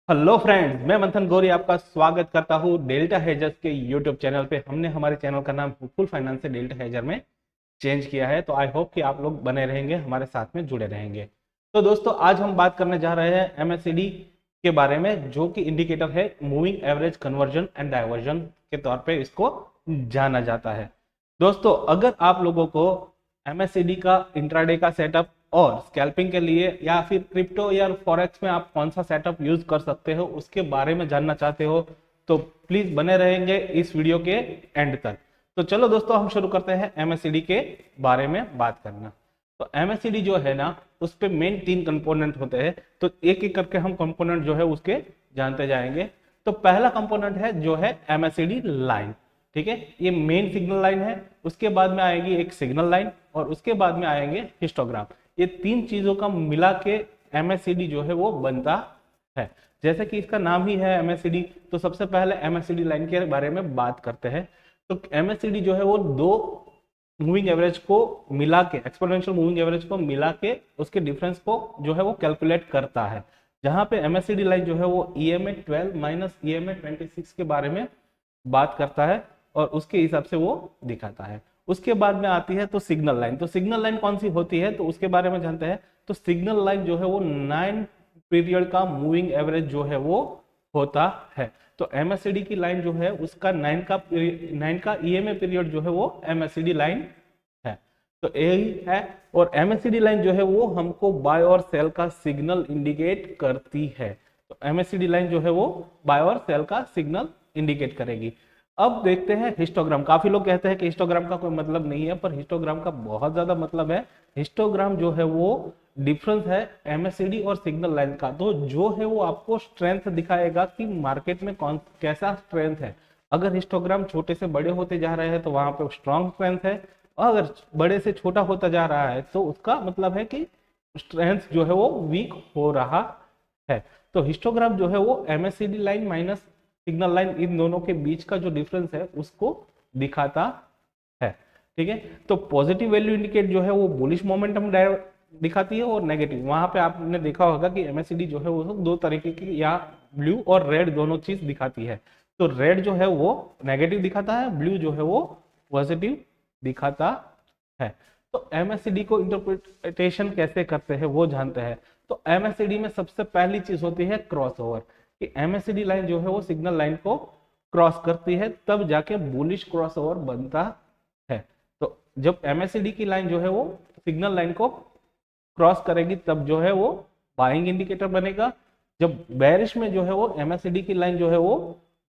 Hello friends, मैं मंथन गौरी आपका स्वागत करता हूँ डेल्टा हेजर्स के यूट्यूब चैनल पे। हमने हमारे चैनल का नाम फुल फाइनेंस से डेल्टा हेजर में चेंज किया है, तो आई होप कि आप लोग बने रहेंगे, हमारे साथ में जुड़े रहेंगे। तो दोस्तों, आज हम बात करने जा रहे हैं एमएससीडी के बारे में, जो कि इंडिकेटर है moving average conversion and diversion के तौर पे इसको जाना जाता है। दोस्तों, अगर आप लोगों को एमएससीडी का इंट्राडे का सेटअप और स्कैल्पिंग के लिए या फिर क्रिप्टो या फॉरेक्स में आप कौन सा सेटअप यूज कर सकते हो उसके बारे में जानना चाहते हो, तो प्लीज बने रहेंगे इस वीडियो के एंड तक। तो चलो दोस्तों, हम शुरू करते हैं एमएससीडी के बारे में बात करना। तो एमएससीडी जो है ना, उस पे मेन 3 कंपोनेंट होते हैं। तो एक एक करके हम कंपोनेंट जो है उसके जानते जाएंगे। तो पहला कंपोनेंट है जो है एमएससीडी लाइन। ठीक है, ये मेन सिग्नल लाइन है। उसके बाद में आएगी एक सिग्नल लाइन और उसके बाद में आएंगे हिस्टोग्राम। ये 3 चीजों का मिला के एमएससीडी जो है वो बनता है। जैसे कि इसका नाम ही है एमएससीडी, तो सबसे पहले एमएससीडी लाइन के बारे में बात करते हैं। तो एमएससीडी जो है वो 2 मूविंग एवरेज को मिला के, एक्सपोनेंशियल मूविंग एवरेज को मिला के उसके डिफरेंस को जो है वो कैलकुलेट करता है। जहां पे एमएससीडी लाइन जो है वो ईएमए 12 माइनस ईएमए 26 के बारे में बात करता है और उसके हिसाब से वो दिखाता है। उसके बाद में आती है तो सिग्नल लाइन। तो सिग्नल लाइन कौन सी होती है, तो उसके बारे में जानते हैं। तो सिग्नल लाइन जो है वो 9 पीरियड का मूविंग एवरेज जो है वो होता है। तो एमएससीडी की लाइन जो है उसका 9 का ईएमए पीरियड जो है वो एमएससीडी लाइन है। तो यही है। और एमएससीडी लाइन जो है वो हमको बाय और सेल का सिग्नल इंडिकेट करती है। तो एमएससीडी लाइन जो है वो बाय और सेल का सिग्नल इंडिकेट करेगी। अब देखते हैं हिस्टोग्राम। काफी लोग कहते हैं कि हिस्टोग्राम का कोई मतलब नहीं है, पर हिस्टोग्राम का बहुत ज्यादा मतलब है। हिस्टोग्राम जो है वो डिफरेंस है एमएससीडी और सिग्नल लाइन का। तो जो है वो आपको स्ट्रेंथ दिखाएगा कि मार्केट में कौन कैसा स्ट्रेंथ है। अगर हिस्टोग्राम छोटे से बड़े होते जा रहे हैं तो वहां पे स्ट्रॉन्ग स्ट्रेंथ है, और अगर बड़े से छोटा होता जा रहा है तो उसका मतलब है कि स्ट्रेंथ जो है वो वीक हो रहा है। तो हिस्टोग्राम जो है वो MSCD line minus signal line, इन दोनों के बीच का जो डिफरेंस है उसको दिखाता है। ठीक है, तो पॉजिटिव वैल्यू इंडिकेट जो है वो बुलिश मोमेंटम दिखाती है, और नेगेटिव वहां पे आपने देखा होगा कि एमएससीडी जो है वो 2 तरीके की, या ब्लू और रेड दोनों चीज दिखाती है। तो रेड जो है वो नेगेटिव दिखाता है, ब्लू जो है वो पॉजिटिव दिखाता है। तो एमएससीडी को इंटरप्रिटेशन कैसे करते हैं वो जानते हैं। तो एमएससीडी में सबसे पहली चीज होती है क्रॉसओवर, कि एमएससीडी लाइन जो है वो सिग्नल लाइन को क्रॉस करती है, तब जाके बुलिश क्रॉसओवर बनता है। तो जब एमएससीडी की लाइन जो है वो सिग्नल लाइन को क्रॉस करेगी तब जो है वो बाइंग इंडिकेटर बनेगा। जब बेरिश में जो है वो एमएससीडी की लाइन जो है वो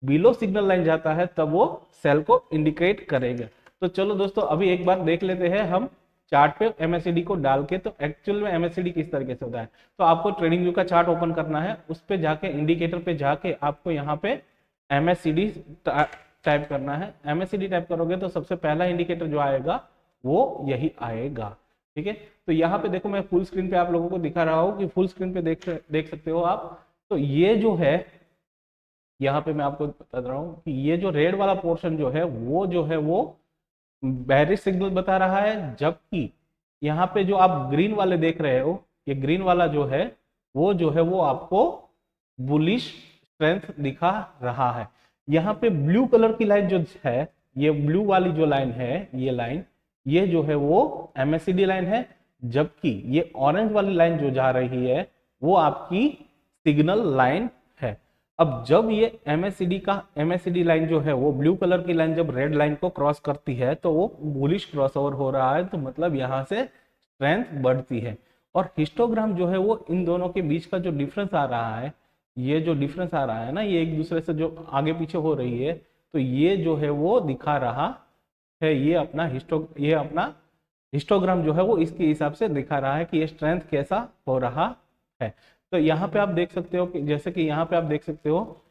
बिलो सिग्नल लाइन जाता है तब वो सेल को इंडिकेट करेगा। तो चलो दोस्तों, अभी एक बार देख लेते हैं हम चार्ट पे एमएससीडी को डाल के, तो एक्चुअल में एमएससीडी किस तरीके से होता है। तो आपको ट्रेडिंग व्यू का चार्ट ओपन करना है, उस पे जाके इंडिकेटर पे जाके आपको यहाँ पे एमएससीडी टाइप करना है। एमएससीडी टाइप करोगे तो सबसे पहला इंडिकेटर जो आएगा वो यही आएगा। ठीक है, तो यहाँ पे देखो, मैं फुल स्क्रीन पे आप लोगों को दिखा रहा हूँ कि फुल स्क्रीन पे देख सकते हो आप। तो ये जो है, यहाँ पे मैं आपको बता रहा हूँ कि ये जो रेड वाला पोर्शन जो है वो बेरिश सिग्नल बता रहा है, जबकि यहाँ पे जो आप ग्रीन वाले देख रहे हो, ये ग्रीन वाला जो है वो आपको बुलिश स्ट्रेंथ दिखा रहा है। यहाँ पे ब्लू कलर की लाइन जो है, ये ब्लू वाली जो लाइन है, ये लाइन, ये जो है वो एमएससीडी लाइन है, जबकि ये ऑरेंज वाली लाइन जो जा रही है वो आपकी सिग्नल लाइन है। अब जब ये एमएससीडी लाइन जो है वो ब्लू कलर की लाइन जब रेड लाइन को क्रॉस करती है तो वो बुलिश क्रॉसओवर हो रहा है, तो मतलब यहाँ से स्ट्रेंथ बढ़ती है। और हिस्टोग्राम जो है वो इन दोनों के बीच का जो डिफरेंस आ रहा है, ये जो डिफरेंस आ रहा है ना, ये एक दूसरे से जो आगे पीछे हो रही है, तो ये जो है वो दिखा रहा है, ये अपना हिस्टोग्राम जो है वो इसके हिसाब से दिखा रहा है कि ये स्ट्रेंथ कैसा हो रहा है। तो यहाँ पे आप देख सकते हो कि, जैसे कि यहाँ पे आप देख सकते हो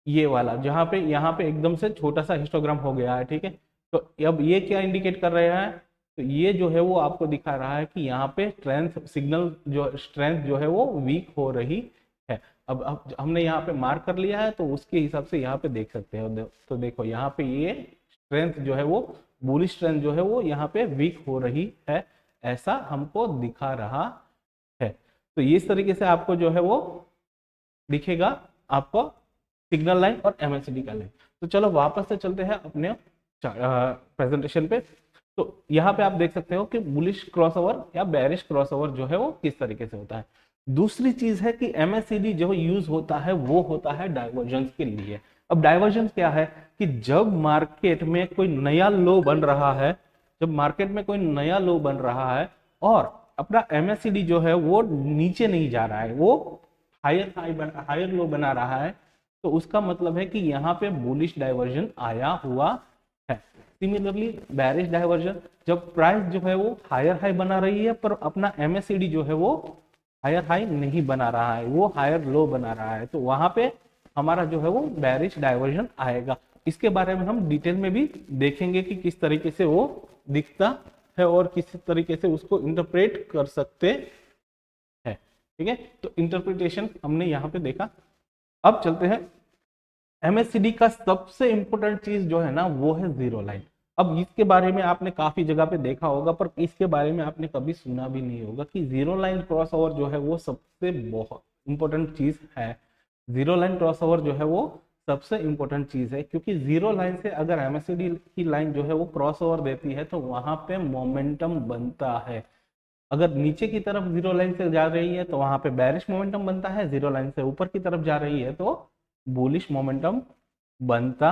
ये वाला, जहाँ पे यहाँ पे एकदम से छोटा सा हिस्टोग्राम हो गया है। ठीक है, तो अब ये क्या इंडिकेट कर रहे हैं, तो ये जो है वो आपको दिखा रहा है कि यहाँ पे स्ट्रेंथ जो है वो वीक हो रही है। अब हमने यहाँ पे मार्क कर लिया है, तो उसके हिसाब से यहाँ पे देख सकते हो। तो देखो यहाँ पे ये स्ट्रेंथ जो है वो, बुलिश स्ट्रेंथ जो है वो यहाँ पे वीक हो रही है, ऐसा हमको दिखा रहा है। तो इस तरीके से आपको जो है वो दिखेगा आपको सिग्नल लाइन और एमएससीडी का लाइन। तो चलो वापस से चलते हैं अपने प्रेजेंटेशन पे। तो यहाँ पे आप देख सकते हो कि बुलिश क्रॉसओवर या बेरिश क्रॉसओवर जो है वो किस तरीके से होता है। दूसरी चीज है कि एमएससीडी जो यूज होता है वो होता है डाइवर्जेंस के लिए। अब डाइवर्जेंस क्या है कि जब मार्केट में कोई नया लो बन रहा है, जब मार्केट में कोई नया लो बन रहा है और अपना एमएससीडी जो है वो नीचे नहीं जा रहा है, वो हायर लो बना रहा है, तो उसका मतलब है कि यहाँ पे बुलिश डाइवर्जन आया हुआ है। सिमिलरली बेरिश डाइवर्जन, जब प्राइस जो है वो हायर हाई बना रही है पर अपना एमएससीडी जो है वो हायर हाई नहीं बना रहा है, वो हायर लो बना रहा है, तो वहां पे हमारा जो है वो बेरिश डाइवर्जन आएगा। इसके बारे में हम डिटेल में भी देखेंगे कि किस तरीके से वो दिखता है और किस तरीके से उसको इंटरप्रेट कर सकते हैं। ठीक है, तो इंटरप्रिटेशन हमने यहाँ पे देखा। अब चलते हैं एमएससीडी का सबसे इंपॉर्टेंट चीज जो है ना वो है जीरो लाइन। अब इसके बारे में आपने काफी जगह पे देखा होगा पर इसके बारे में आपने कभी सुना भी नहीं होगा कि जीरो लाइन क्रॉस ओवर जो है वो सबसे बहुत इंपॉर्टेंट चीज है। जीरो लाइन क्रॉस ओवर जो है वो सबसे इंपॉर्टेंट चीज है, क्योंकि जीरो लाइन से अगर एमएससीडी की लाइन जो है वो क्रॉस ओवर देती है तो वहां पे मोमेंटम बनता है। अगर नीचे की तरफ जीरो लाइन से जा रही है तो वहां पे बेरिश मोमेंटम बनता है, जीरो लाइन से ऊपर की तरफ जा रही है तो बुलिश मोमेंटम बनता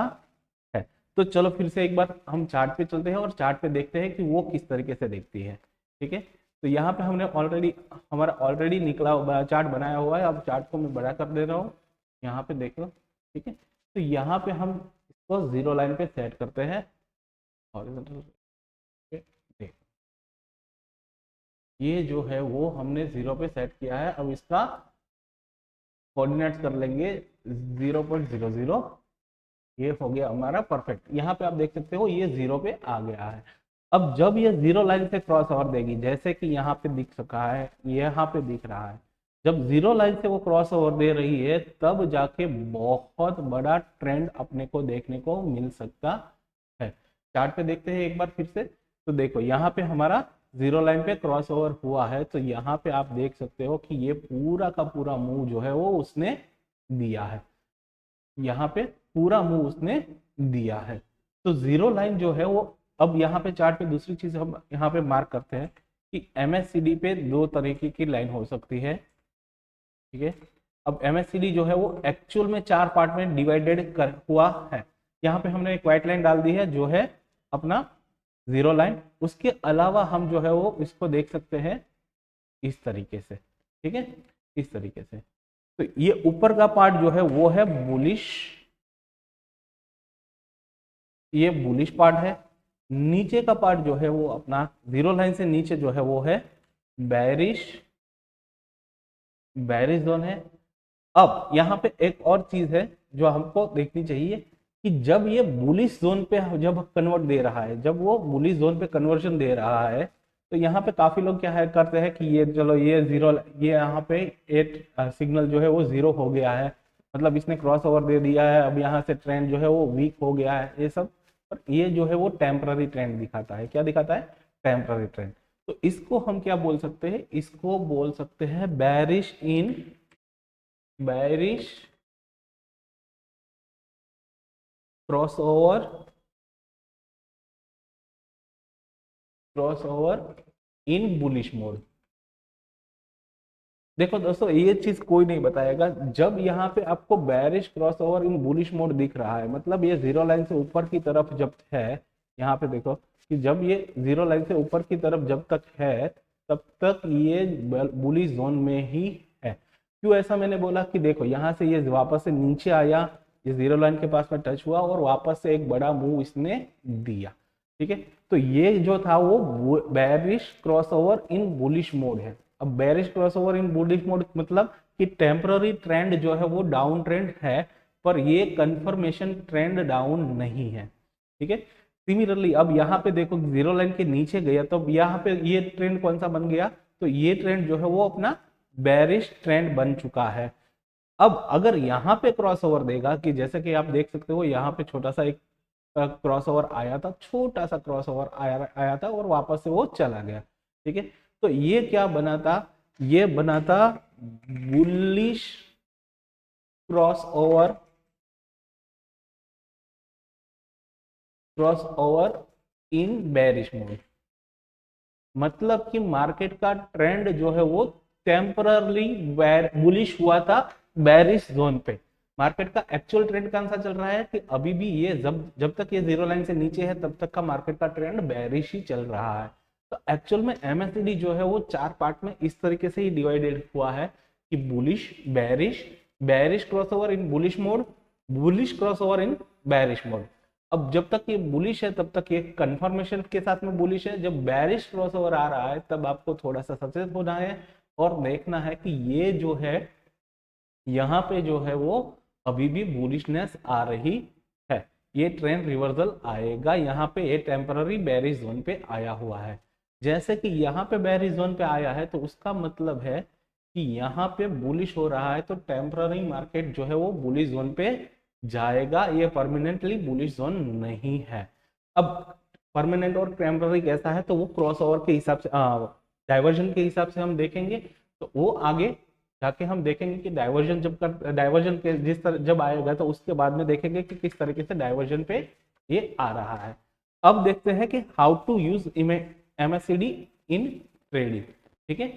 है। तो चलो फिर से एक बार हम चार्ट पे चलते हैं और चार्ट पे देखते हैं कि वो किस तरीके से देखती है। ठीक है, तो यहाँ पे हमने हमारा ऑलरेडी निकला हुआ चार्ट बनाया हुआ है। अब चार्ट को मैं बड़ा कर दे रहा हूँ, यहाँ पे देख लो। ठीक है, तो यहाँ पे हम इसको जीरो लाइन पे सेट करते हैं हॉरिजॉन्टल पे। देख, ये जो है वो हमने जीरो पे सेट किया है। अब इसका कोऑर्डिनेट्स कर लेंगे 0.00, ये हो गया हमारा परफेक्ट। यहाँ पे आप देख सकते हो ये जीरो पे आ गया है। अब जब ये जीरो लाइन से क्रॉस ओवर देगी, जैसे कि यहाँ पे दिख सका है, यहाँ पे दिख रहा है, जब जीरो लाइन से वो क्रॉस ओवर दे रही है तब जाके बहुत बड़ा ट्रेंड अपने को देखने को मिल सकता है। चार्ट पे देखते हैं एक बार फिर से। तो देखो यहाँ पे हमारा जीरो लाइन पे क्रॉस ओवर हुआ है, तो यहाँ पे आप देख सकते हो कि ये पूरा का पूरा मूव जो है वो उसने दिया है, यहाँ पे पूरा मूव उसने दिया है। तो जीरो लाइन जो है वो, अब यहाँ पे चार्ट पे दूसरी चीज हम यहाँ पे मार्क करते हैं कि एमएससीडी पे दो तरीके की लाइन हो सकती है। ठीक है, अब एमएससीडी जो है वो एक्चुअल में चार पार्ट में डिवाइडेड कर हुआ है। यहाँ पे हमने एक व्हाइट लाइन डाल दी है जो है अपना जीरो लाइन। उसके अलावा हम जो है वो इसको देख सकते हैं इस तरीके से। ठीक है, इस तरीके से। तो ये ऊपर का पार्ट जो है वो है बुलिश, ये बुलिश पार्ट है। नीचे का पार्ट जो है वो अपना जीरो लाइन से नीचे जो है वो है बेरिश, बेरिश जोन है। अब यहाँ पे एक और चीज है जो हमको देखनी चाहिए कि जब ये बुलिश जोन पे जब कन्वर्ट दे रहा है, जब वो बुलिश जोन पे कन्वर्जन दे रहा है, तो यहाँ पे काफी लोग क्या है करते हैं कि ये चलो ये जीरो, ये यहाँ पे एट सिग्नल जो है वो जीरो हो गया है, मतलब इसने क्रॉस ओवर दे दिया है, अब यहाँ से ट्रेंड जो है वो वीक हो गया है, ये सब। पर ये जो है वो टेम्पररी ट्रेंड दिखाता है। क्या दिखाता है? Temporary trend. तो इसको हम क्या बोल सकते हैं? इसको बोल सकते हैं बेरिश इन, बेरिश क्रॉसओवर, क्रॉसओवर इन बुलिश मोड। देखो दोस्तों, ये चीज कोई नहीं बताएगा। जब यहाँ पे आपको बेरिश क्रॉसओवर इन बुलिश मोड दिख रहा है, मतलब ये जीरो लाइन से ऊपर की तरफ जब है, यहाँ पे देखो कि जब ये जीरो लाइन से ऊपर की तरफ जब तक है तब तक ये बुलिश जोन में ही है। क्यों ऐसा मैंने बोला कि देखो यहाँ से ये वापस से नीचे आया, ये जीरो लाइन के पास में टच हुआ और वापस से एक बड़ा मूव इसने दिया। ठीक है, तो ये जो था वो बेरिश क्रॉसओवर इन बुलिश मोड है। अब बेरिश क्रॉसओवर इन बुलिश मोड मतलब कि टेम्पररी ट्रेंड जो है वो डाउन ट्रेंड है, पर ये कंफर्मेशन ट्रेंड डाउन नहीं है। ठीक है, सिमिलरली अब यहाँ पे देखो जीरो लाइन के नीचे गया तो यहाँ पे ये ट्रेंड कौन सा बन गया? तो ये ट्रेंड जो है वो अपना बेरिश ट्रेंड बन चुका है। अब अगर यहाँ पे क्रॉसओवर देगा, कि जैसे कि आप देख सकते हो यहाँ पे छोटा सा एक क्रॉसओवर आया था, छोटा सा क्रॉसओवर आया था और वापस से वो चला गया। ठीक है, तो ये क्या बना था? ये बना था bullish cross over in bearish mode, मतलब कि मार्केट का ट्रेंड जो है वो टेम्पररली बुलिश हुआ था बेरिश जोन पे। मार्केट का एक्चुअल ट्रेंड कौन सा चल रहा है कि अभी भी ये जब जब तक ये जीरो लाइन से नीचे है तब तक का मार्केट का ट्रेंड बेरिश ही चल रहा है। तो एक्चुअल में एमएससीडी जो है वो 4 पार्ट में इस तरीके से ही डिवाइडेड हुआ है कि बुलिश, बेरिश, बेरिश क्रॉसओवर इन बुलिश मोड, बुलिश क्रॉसओवर इन बेरिश मोड। अब जब तक ये बुलिश है तब तक ये कंफर्मेशन के साथ में बुलिश है, जब बेरिश क्रॉसओवर आ रहा है तब आपको थोड़ा सा सचेत होना है और देखना है कि ये जो है यहाँ पे जो है वो अभी भी बुलिशनेस आ रही है, ये ट्रेंड रिवर्सल आएगा। यहाँ पे ये टेम्पररी बेरिश जोन पे आया हुआ है। जैसे कि यहाँ पे बेरिश जोन पे आया है तो उसका मतलब है कि यहाँ पे बुलिश हो रहा है, तो टेम्पररी मार्केट जो है वो बुलिश जोन पे जाएगा, ये परमानेंटली बुलिश जोन नहीं है। अब परमानेंट और टेम्पररी कैसा है तो वो क्रॉस ओवर के हिसाब से, डाइवर्जन के हिसाब से हम देखेंगे। तो वो आगे जाके हम देखेंगे कि डाइवर्जन डाइवर्जन के जिस तरह जब आएगा तो उसके बाद में देखेंगे कि किस तरीके से डाइवर्जन पे ये आ रहा है। अब देखते हैं कि how to use MSCD in trading. ठीक है,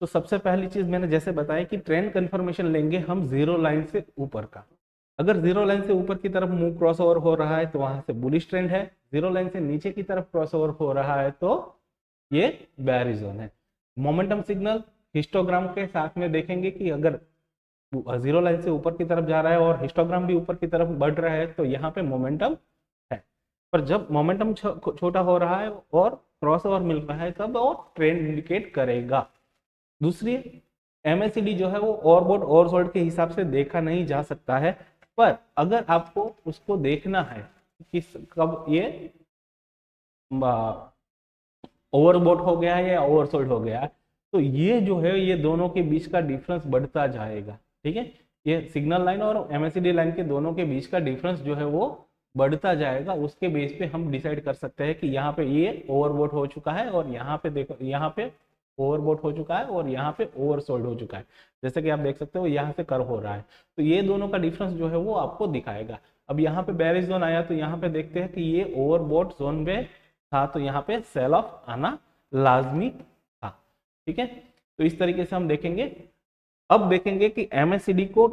तो सबसे पहली चीज मैंने जैसे बताया कि ट्रेंड कंफर्मेशन लेंगे हम जीरो लाइन से ऊपर का। अगर जीरो लाइन से ऊपर की तरफ मूव क्रॉस ओवर हो रहा है तो वहां से बुलिश ट्रेंड है, जीरो लाइन से नीचे की तरफ क्रॉस ओवर हो रहा है तो ये बेयरिश जोन है। मोमेंटम सिग्नल हिस्टोग्राम के साथ में देखेंगे कि अगर जीरो लाइन से ऊपर की तरफ जा रहा है और हिस्टोग्राम भी ऊपर की तरफ बढ़ रहा है तो यहाँ पे मोमेंटम है। पर जब मोमेंटम छोटा हो रहा है और क्रॉस ओवर मिल रहा है तब वो ट्रेंड इंडिकेट करेगा। दूसरी, एमएससीडी जो है वो ओवरबॉट ओवरसोल्ड के हिसाब से देखा नहीं जा सकता है, पर अगर आपको उसको देखना है कि कब ये ओवरबॉट हो गया है या ओवरसोल्ड हो गया है, तो ये जो है ये दोनों के बीच का डिफरेंस बढ़ता जाएगा। ठीक है, ये सिग्नल लाइन और एमएससीडी लाइन के दोनों के बीच का डिफरेंस जो है वो बढ़ता जाएगा। उसके बेस पे हम डिसाइड कर सकते हैं कि यहाँ पे ये ओवरबॉट हो चुका है और यहाँ पे देखो यहाँ पे ओवरबॉट हो चुका है और यहाँ पे ओवरसोल्ड हो चुका है। जैसे कि आप देख सकते हो यहाँ से कर्व हो रहा है, तो ये दोनों का डिफरेंस जो है वो आपको दिखाएगा। अब यहाँ पे बेरिश जोन आया तो यहाँ पे देखते हैं कि ये ओवरबॉट जोन में था, तो यहाँ पे सेल ऑफ आना लाजमी था। ठीक है, तो इस तरीके से हम देखेंगे। अब देखेंगे कि एमएससीडी को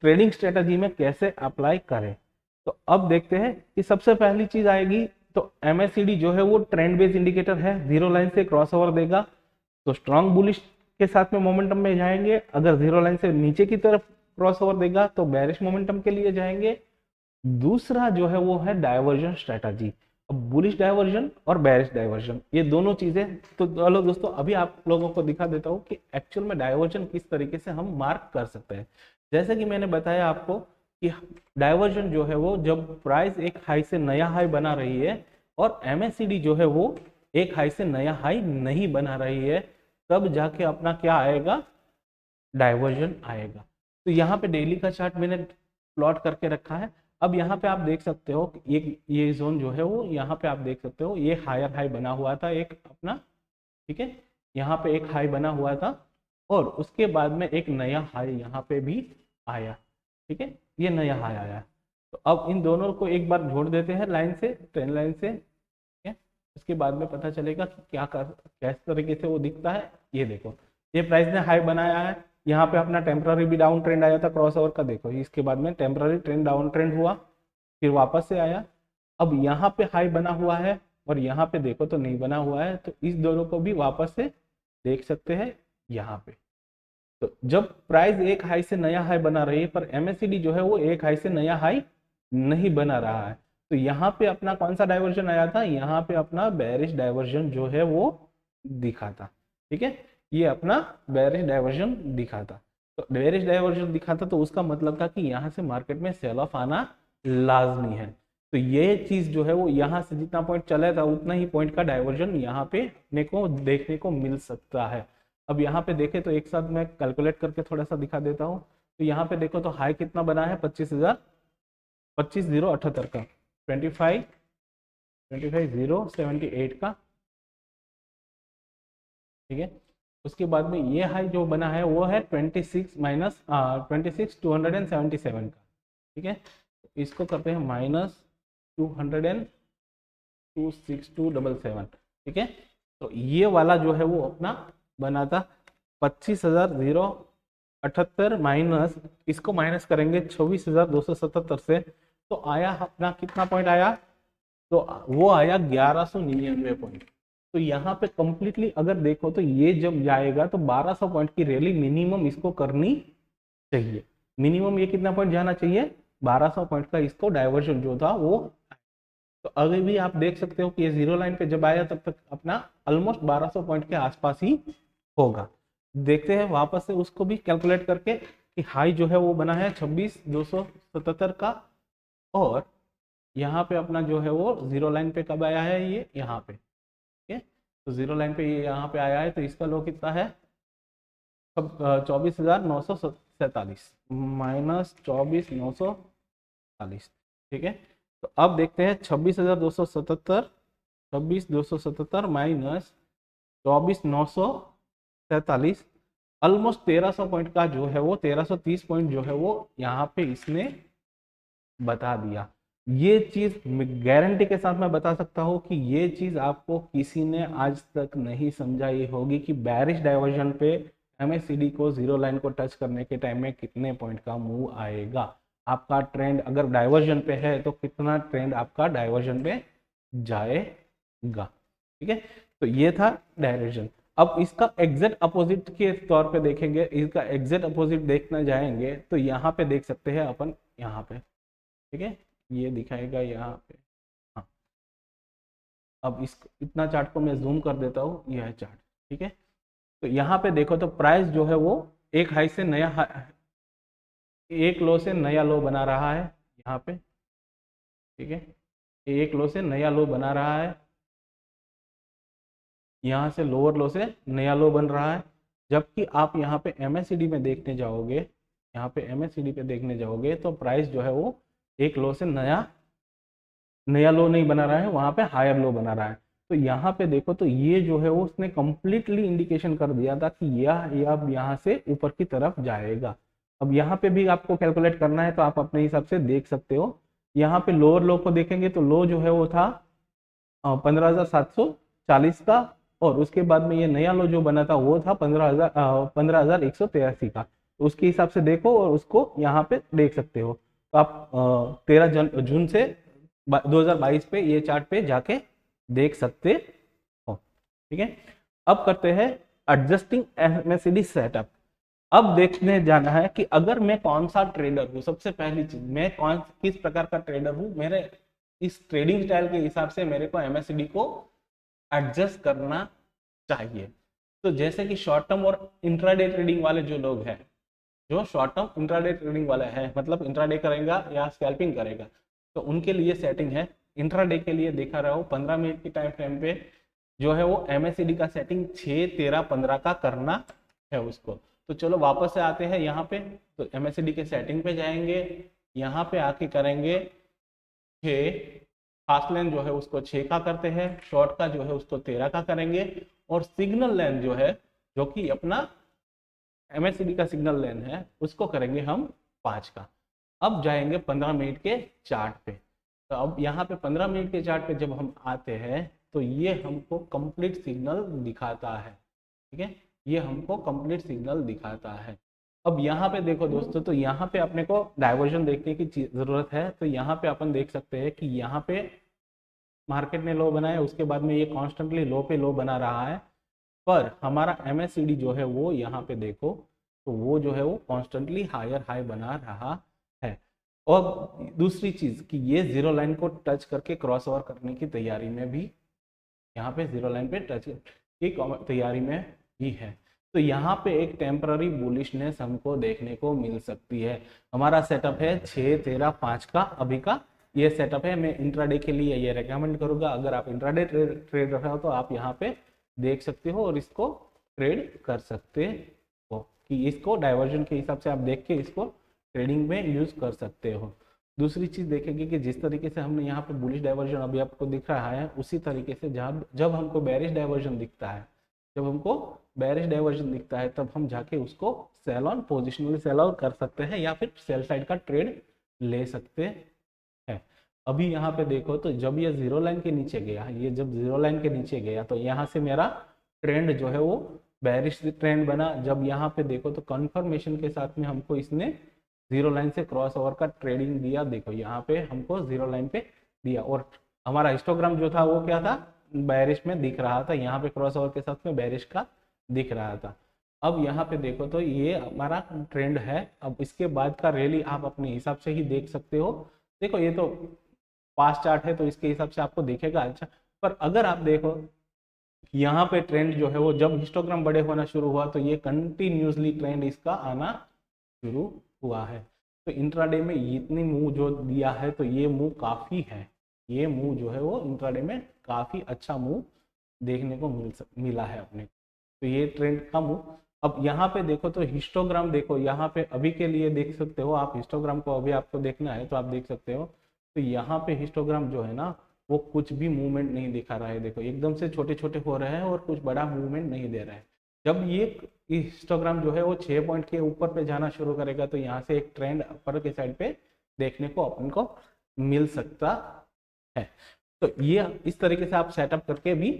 ट्रेडिंग स्ट्रेटजी में कैसे अप्लाई करें। तो अब देखते हैं कि सबसे पहली चीज आएगी, तो एमएससीडी जो है वो ट्रेंड बेस्ड इंडिकेटर है, जीरो लाइन से क्रॉसओवर देगा तो स्ट्रॉन्ग बुलिश के साथ में मोमेंटम में जाएंगे। अगर जीरो लाइन से नीचे की तरफ क्रॉसओवर देगा तो बेरिश मोमेंटम के लिए जाएंगे। दूसरा जो है वो है डाइवर्जन स्ट्रेटजी। अब बुलिश डाइवर्जन और बेरिश डाइवर्जन ये दोनों चीजें, तो चलो दोस्तों अभी आप लोगों को दिखा देता हूँ कि एक्चुअल में डाइवर्जन किस तरीके से हम मार्क कर सकते हैं। जैसे कि मैंने बताया आपको कि डाइवर्जन जो है वो जब प्राइस एक हाई से नया हाई बना रही है और एमएससीडी जो है वो एक हाई से नया हाई नहीं बना रही है, तब जाके अपना क्या आएगा, डाइवर्जन आएगा। तो यहाँ पे डेली का चार्ट मैंने प्लॉट करके रखा है। अब यहाँ पे आप देख सकते हो ये जोन जो है वो यहाँ पे आप देख सकते हो ये हायर हाई बना हुआ था एक अपना। ठीक है, यहाँ पे एक हाई बना हुआ था और उसके बाद में एक नया हाई यहाँ पे भी आया। ठीक है, ये नया हाई आया। तो अब इन दोनों को एक बार जोड़ देते हैं लाइन से, ट्रेंड लाइन से। ठीक है, उसके बाद में पता चलेगा कि किस तरीके से वो दिखता है। ये देखो ये प्राइस ने हाई बनाया है, यहाँ पे अपना टेम्पररी भी डाउन ट्रेंड आया था क्रॉसओवर का, देखो इसके बाद में टेम्पररी ट्रेंड डाउन ट्रेंड हुआ फिर वापस से आया। अब यहाँ पे हाई बना हुआ है और यहाँ पे देखो तो नहीं बना हुआ है, तो इस दोनों को भी वापस से देख सकते हैं यहाँ पे। तो जब प्राइस एक हाई से नया हाई बना रही है पर एमएससीडी जो है वो एक हाई से नया हाई नहीं बना रहा है, तो यहाँ पे अपना कौन सा डाइवर्जन आया था, यहाँ पे अपना बेरिश डाइवर्जन जो है वो दिखा था। ठीक है, ये अपना बेरिश डाइवर्जन दिखा था। तो बेरिश डाइवर्जन दिखा था तो उसका मतलब था कि यहाँ से मार्केट में सेल ऑफ आना लाजमी है। तो ये चीज जो है वो यहाँ से जितना पॉइंट चला था उतना ही पॉइंट का डाइवर्जन यहाँ पे देखने को मिल सकता है। अब यहाँ पे देखें तो एक साथ मैं कैलकुलेट करके थोड़ा सा दिखा देता हूँ। तो यहाँ पे देखो तो हाई कितना बना है 25,078 का, 25,078 का। ठीक है, उसके बाद में ये हाई जो बना है वो है 26 माइनस 26,277 का, ठीक है। इसको करते हैं माइनस 200,26277, ठीक है। तो ये वाला जो है वो अपना बना था 25,078 माइनस, इसको माइनस करेंगे 26,277 से, तो आया अपना कितना पॉइंट आया, तो वो आया 1199 पॉइंट। तो यहाँ पे कंप्लीटली अगर देखो तो ये जब जाएगा तो 1200 पॉइंट की रैली मिनिमम इसको करनी चाहिए। मिनिमम ये कितना पॉइंट जाना चाहिए, 1200 पॉइंट का इसको डाइवर्जन जो था वो। तो अभी भी आप देख सकते हो कि ये जीरो लाइन पे जब आया तब तक अपना ऑलमोस्ट 1200 पॉइंट के आसपास ही होगा। देखते हैं वापस से उसको भी कैलकुलेट करके कि हाई जो है वो बना है 26,277 का, और यहाँ पे अपना जो है वो जीरो लाइन पे कब आया है, ये यहाँ पे, ठीक है। तो जीरो लाइन पे ये यहाँ पे आया है, तो इसका लो कितना है 24,947 माइनस 24,947, ठीक है। तो अब देखते हैं 26,277 माइनस 24,947, ऑलमोस्ट 1300 पॉइंट का जो है वो 1330 पॉइंट जो है वो यहाँ पे इसने बता दिया। ये चीज गारंटी के साथ मैं बता सकता हूँ कि ये चीज आपको किसी ने आज तक नहीं समझाई होगी कि बेरिश डाइवर्जन पे एमएससीडी को जीरो लाइन को टच करने के टाइम में कितने पॉइंट का मूव आएगा। आपका ट्रेंड अगर डाइवर्जन पे है तो कितना ट्रेंड आपका डाइवर्जन पे जाएगा, ठीक है। तो ये था डायरेक्शन। अब इसका एग्जैक्ट अपोजिट के तौर पे देखेंगे, इसका एग्जैक्ट अपोजिट देखना जाएंगे तो यहाँ पे देख सकते हैं अपन, यहाँ पे, ठीक है, ये दिखाएगा यहाँ पे। हाँ, अब इस इतना चार्ट को मैं जूम कर देता हूँ, यह है चार्ट, ठीक है। तो यहाँ पे देखो तो प्राइस जो है वो एक हाई से नया एक लो से नया लो बना रहा है यहाँ पे, ठीक है। एक लो से नया लो बना रहा है, यहाँ से लोअर लो से नया लो बन रहा है। जबकि आप यहाँ पे एमएससीडी में देखने जाओगे, यहाँ पे एमएससीडी पे देखने जाओगे तो प्राइस जो है वो एक लो से नया लो नहीं बना रहा है, वहां पे हायर लो बना रहा है। तो यहाँ पे देखो तो ये जो है वो उसने कंप्लीटली इंडिकेशन कर दिया था कि यह अब यहाँ से ऊपर की तरफ जाएगा। अब यहाँ पे भी आपको कैलकुलेट करना है तो आप अपने हिसाब से देख सकते हो। यहाँ पे लोअर लो को देखेंगे तो लो जो है वो था 15,740 का, और उसके बाद में ये नया लो जो बना था वो था 15,183 का। तो उसके हिसाब से देखो और उसको यहाँ पे देख सकते हो। तो आप 13 जून से 2022 पे ये चार्ट पे जाके देख सकते हो, ठीक है। अब करते हैं एडजस्टिंग एमएससीडी सेटअप। अब देखने जाना है कि अगर मैं कौन सा ट्रेडर हूँ, सबसे पहली चीज मैं किस प्रकार का ट्रेडर हूँ, मेरे इस ट्रेडिंग स्टाइल के हिसाब से मेरे को एमएससीडी को एडजस्ट करना चाहिए। तो जैसे कि शॉर्ट टर्म और इंट्राडे ट्रेडिंग वाले जो लोग हैं, जो शॉर्ट टर्म इंट्राडे ट्रेडिंग वाला है, मतलब इंट्राडे करेगा या स्कैल्पिंग करेगा, तो उनके लिए सेटिंग है। इंट्राडे के लिए देखा रहा हूँ 15 मिनट की टाइम फ्रेम पे जो है वो एमएससीडी का सेटिंग 6, 13, 15 का करना है उसको। तो चलो वापस से आते हैं यहाँ पे, तो एमएससीडी के सेटिंग पे जाएंगे, यहाँ पे आके करेंगे 6, फास्ट लेन जो है उसको 6 का करते हैं, शॉर्ट का जो है उसको 13 का करेंगे, और सिग्नल लेन जो है जो कि अपना एमएससीडी का सिग्नल लेन है उसको करेंगे हम 5 का। अब जाएंगे 15 मिनट के चार्ट पे। तो अब यहाँ पे 15 मिनट के चार्ट पे जब हम आते हैं तो ये हमको कंप्लीट सिग्नल दिखाता है, ठीक है, ये हमको कंप्लीट सिग्नल दिखाता है। अब यहाँ पे देखो दोस्तों, तो यहाँ पे अपने को डाइवर्जन देखने की जरूरत है। तो यहाँ पे अपन देख सकते हैं कि यहाँ पे मार्केट ने लो बनाया, उसके बाद में ये कॉन्स्टेंटली लो पे लो बना रहा है, पर हमारा एमएससीडी जो है वो यहाँ पे देखो तो वो जो है वो कॉन्स्टेंटली हायर हाई बना रहा है। और दूसरी चीज कि ये जीरो लाइन को टच करके क्रॉस ओवर करने की तैयारी में भी, यहाँ पे जीरो लाइन पे टच की तैयारी में भी है। तो यहाँ पे एक टेम्पररी बुलिशनेस हमको देखने को मिल सकती है। हमारा सेटअप है 6, 13, 5 का अभी का ये सेटअप है। मैं इंट्राडे के लिए ये रेकमेंड करूंगा, अगर आप इंट्राडे ट्रेडर हो तो आप यहाँ पे देख सकते हो और इसको ट्रेड कर सकते हो, कि इसको डाइवर्जन के हिसाब से आप देख के इसको ट्रेडिंग में यूज कर सकते हो। दूसरी चीज देखेंगे कि जिस तरीके से हमने यहाँ पे बुलिश डाइवर्जन अभी आपको दिख रहा है, उसी तरीके से जब हमको बेरिश डाइवर्जन दिखता है, जब हमको बेयरिश डाइवर्जन दिखता है तब हम जाके उसको sell on, positionally sell on कर सकते हैं या फिर सेल साइड का ट्रेड ले सकते हैं। अभी यहाँ पे देखो तो जब ये जीरो लाइन के नीचे गया, ये जब जीरो लाइन के नीचे गया तो यहाँ से मेरा ट्रेंड जो है वो बेयरिश ट्रेंड बना। जब यहाँ पे देखो तो कंफर्मेशन के साथ में हमको इसने जीरो लाइन से क्रॉस ओवर का ट्रेडिंग दिया। देखो यहाँ पे हमको जीरो लाइन पे दिया और हमारा हिस्टोग्राम जो था वो क्या था, बेयरिश में दिख रहा था, यहाँ पे क्रॉस ओवर के साथ में बेयरिश का दिख रहा था। अब यहाँ पे देखो तो ये हमारा ट्रेंड है। अब इसके बाद का रैली आप अपने हिसाब से ही देख सकते हो। देखो ये तो पास्ट चार्ट है तो इसके हिसाब से आपको दिखेगा अच्छा, पर अगर आप देखो यहाँ पे ट्रेंड जो है वो जब हिस्टोग्राम बड़े होना शुरू हुआ तो ये कंटिन्यूसली ट्रेंड इसका आना शुरू हुआ है। तो इंट्राडे में इतनी मूव जो दिया है तो ये मूव काफी है, ये मूव जो है वो इंट्राडे में काफी अच्छा मूव देखने को मिला है अपने। तो ये ट्रेंड का मूव। अब यहाँ पे देखो तो हिस्टोग्राम देखो, यहाँ पे अभी के लिए देख सकते हो आप, हिस्टोग्राम को अभी आपको देखना है तो आप देख सकते हो। तो यहाँ पे हिस्टोग्राम जो है ना वो कुछ भी मूवमेंट नहीं दिखा रहा है। देखो एकदम से छोटे छोटे हो रहे हैं और कुछ बड़ा मूवमेंट नहीं दे रहा है। जब ये हिस्टोग्राम जो है वो 6 पॉइंट के ऊपर पे जाना शुरू करेगा तो यहाँ से एक ट्रेंड अपर के साइड पे देखने को अपन को मिल सकता है। तो ये इस तरीके से आप सेटअप करके भी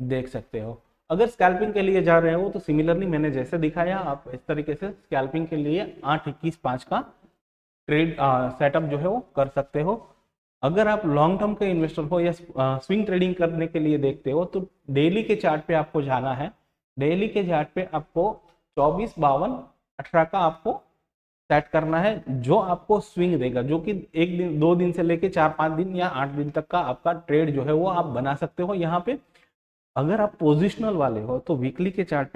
देख सकते हो। अगर स्कैल्पिंग के लिए जा रहे हो तो सिमिलरली मैंने जैसे दिखाया आप इस तरीके से स्कैल्पिंग के लिए 8-21-5 का ट्रेड सेटअप जो है वो कर सकते हो। अगर आप लॉन्ग टर्म के इन्वेस्टर हो या स्विंग ट्रेडिंग करने के लिए देखते हो तो डेली के चार्ट पे आपको जाना है। डेली के चार्ट पे आपको 24, 52, 18 का आपको सेट करना है जो आपको स्विंग देगा, जो कि एक दिन 2 दिन से लेके 4-5 दिन या 8 दिन तक का आपका ट्रेड जो है वो आप बना सकते हो। यहाँ पे अगर आप पोजिशनल वाले हो तो वीकली के चार्ट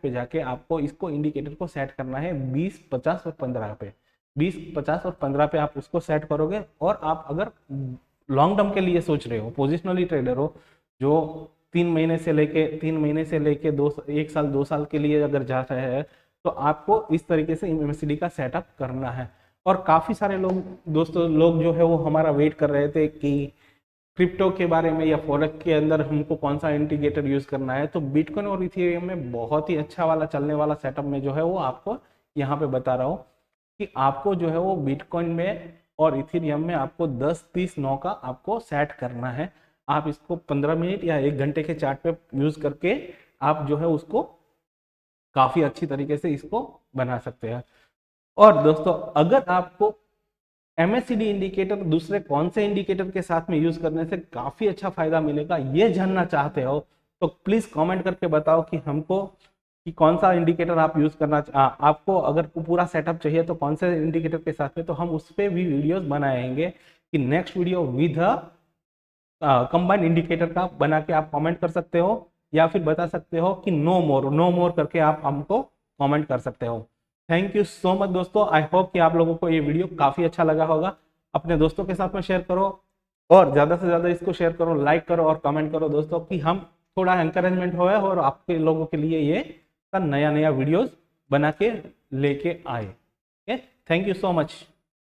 पे जाके आपको इसको इंडिकेटर को सेट करना है 20, 50 और 15 पे। 20, 50 और 15 पे आप उसको सेट करोगे। और आप अगर लॉन्ग टर्म के लिए सोच रहे हो, पोजिशनली ट्रेडर हो जो 3 महीने से लेके 1 साल 2 साल के लिए अगर जा रहे हैं तो आपको इस तरीके से एमएसीडी का सेटअप करना है। और काफी सारे लोग जो है वो हमारा वेट कर रहे थे कि क्रिप्टो के बारे में या फॉरेक्स के अंदर हमको कौन सा इंडिकेटर यूज करना है। तो बिटकॉइन और इथेरियम में बहुत ही अच्छा वाला चलने वाला सेटअप में जो है वो आपको यहाँ पे बता रहा हूँ कि आपको जो है वो बिटकॉइन में और इथेरियम में आपको 10-30-9 का आपको सेट करना है। आप इसको 15 मिनट या 1 घंटे के चार्ट पे यूज करके आप जो है उसको काफी अच्छी तरीके से इसको बना सकते हैं। और दोस्तों अगर आपको एमएससीडी इंडिकेटर दूसरे कौन से इंडिकेटर के साथ में यूज करने से काफी अच्छा फायदा मिलेगा ये जानना चाहते हो तो प्लीज कमेंट करके बताओ कि हमको कि कौन सा इंडिकेटर आप यूज करना आपको अगर पूरा सेटअप चाहिए तो कौन से इंडिकेटर के साथ में, तो हम उस पर भी वीडियोस बनाएंगे कि next video with combined indicator का बना के आप कमेंट कर सकते हो या फिर बता सकते हो कि नो मोर करके आप हमको कमेंट कर सकते हो। थैंक यू सो मच दोस्तों। आई होप कि आप लोगों को ये वीडियो काफी अच्छा लगा होगा। अपने दोस्तों के साथ में शेयर करो और ज्यादा से ज्यादा इसको शेयर करो, लाइक करो और कमेंट करो दोस्तों कि हम थोड़ा एंकरेजमेंट हो और आपके लोगों के लिए ये नया वीडियोस बना के लेके आए। Thank you so much.